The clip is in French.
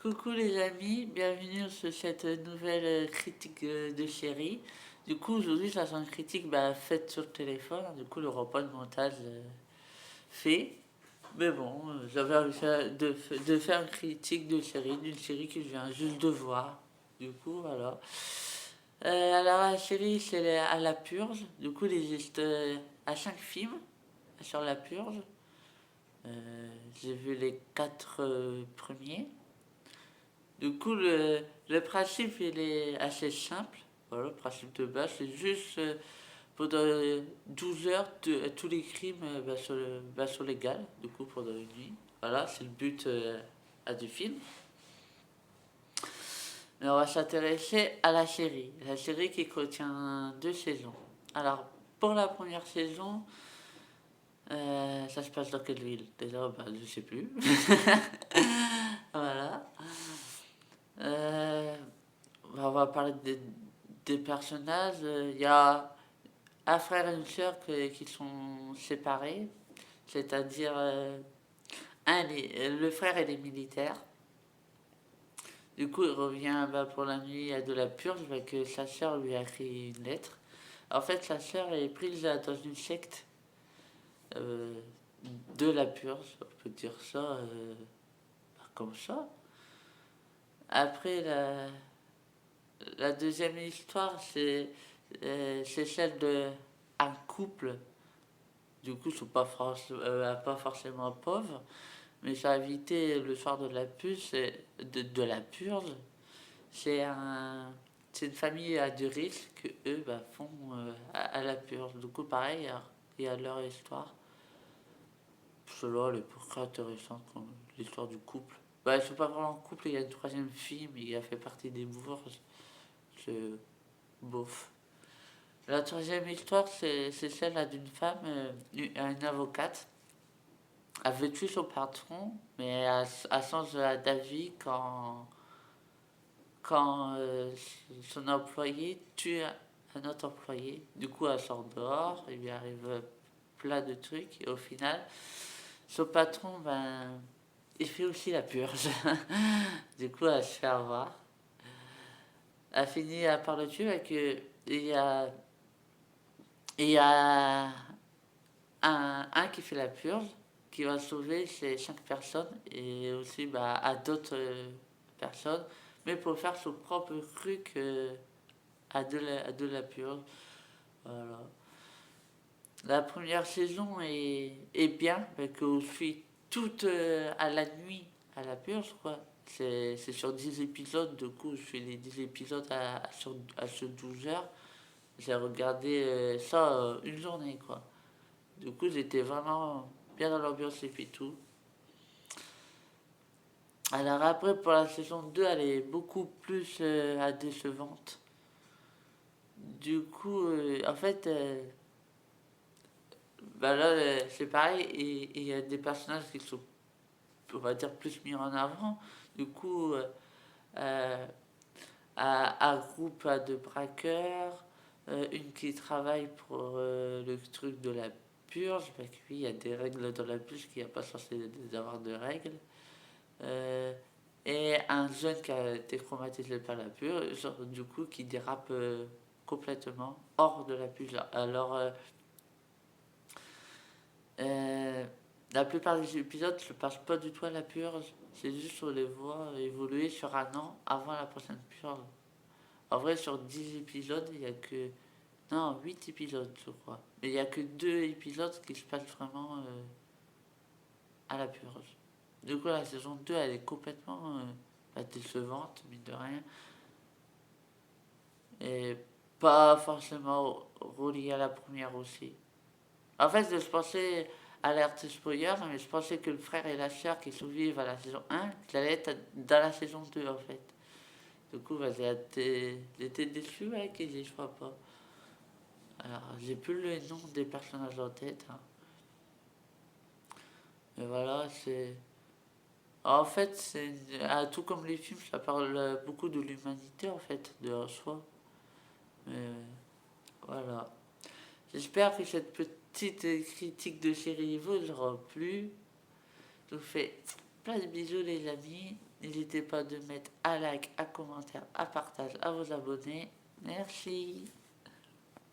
Coucou les amis, bienvenue sur cette nouvelle critique de série. Du coup, aujourd'hui, ça sera une critique faite sur le téléphone. Du coup, le repas de montage fait. Mais bon, j'avais envie de faire une critique de série, d'une série que je viens juste de voir. Du coup, voilà. Alors, la série, c'est à la purge. Du coup, il existe à 5 films sur la purge. J'ai vu les 4 premiers. Du coup, le principe, il est assez simple. Voilà, le principe de base, c'est juste pendant 12 heures, tous les crimes sont légaux, du coup, pendant une nuit. Voilà, c'est le but du film. Mais on va s'intéresser à la série. La série qui contient 2 saisons. Alors, pour la première saison, ça se passe dans quelle ville? Déjà, je sais plus. Voilà. Euh, on va parler des personnages. Il y a un frère et une sœur qui sont séparés. C'est-à-dire, le frère il est militaire. Du coup, il revient pour la nuit de la purge, que sa sœur lui a écrit une lettre. En fait, sa sœur est prise dans une secte euh, de la purge, on peut dire ça comme ça. Après, la deuxième histoire, c'est celle de un couple. Du coup, ils sont pas forcément pauvres, mais j'ai invité le soir de la puce, de la purge. C'est un, c'est une famille à de risques que eux font à la purge. Du coup, pareil, il y a leur histoire. Cela, elle est plus intéressante comme l'histoire du couple. Ils sont pas vraiment en couple, il y a une troisième fille, mais il a fait partie des bourges. C'est bof. La troisième histoire, c'est celle d'une femme, une avocate. Elle veut tuer son patron, mais elle change d'avis quand son employé tue un autre employé. Du coup, elle sort dehors, il lui arrive plein de trucs, et au final, son patron, il fait aussi la purge. Du coup, elle se fait avoir. Elle finit par le tuer avec. Il y a un qui fait la purge, qui va sauver ces 5 personnes et aussi à d'autres personnes, mais pour faire son propre truc à de la purge. Voilà. La première saison est bien, parce qu'on suit toute à la nuit à la purge, quoi. C'est sur 10 épisodes, du coup, je fais les 10 épisodes sur 12 heures. J'ai regardé ça une journée, quoi. Du coup, j'étais vraiment bien dans l'ambiance et puis tout. Alors après, pour la saison 2 elle est beaucoup plus décevante. Du coup, en fait, là, c'est pareil, et il y a des personnages qui sont, on va dire, plus mis en avant. Du coup, un groupe de braqueurs, une qui travaille pour le truc de la purge, parce que oui, il y a des règles dans la purge qui n'y a pas censé avoir de règles. Euh, et un jeune qui a été traumatisé par la purge, genre, du coup, qui dérape complètement hors de la purge. Alors, euh, la plupart des épisodes ne passent pas du tout à la purge. C'est juste on les voit évoluer sur un an avant la prochaine purge. En vrai, sur 10 épisodes, il n'y a que. Non, 8 épisodes, je crois. Mais il n'y a que 2 épisodes qui se passent vraiment à la purge. Du coup, la saison 2 elle est complètement décevante, mine de rien. Et pas forcément reliée à la première aussi. En fait, je pensais, alerte spoiler, mais je pensais que le frère et la sœur qui survivent à la saison 1, qu'ils allaient être dans la saison 2 en fait. Du coup, j'étais déçu avec qu'ils je crois pas. Alors, j'ai plus le nom des personnages en tête, hein. Mais voilà, c'est. En fait, tout comme les films, ça parle beaucoup de l'humanité, en fait, de soi. Mais voilà. J'espère que cette petite critique de série vous aura plu. Je vous fais plein de bisous, les amis. N'hésitez pas de mettre à like, à commentaire, à partage, à vos abonnés. Merci.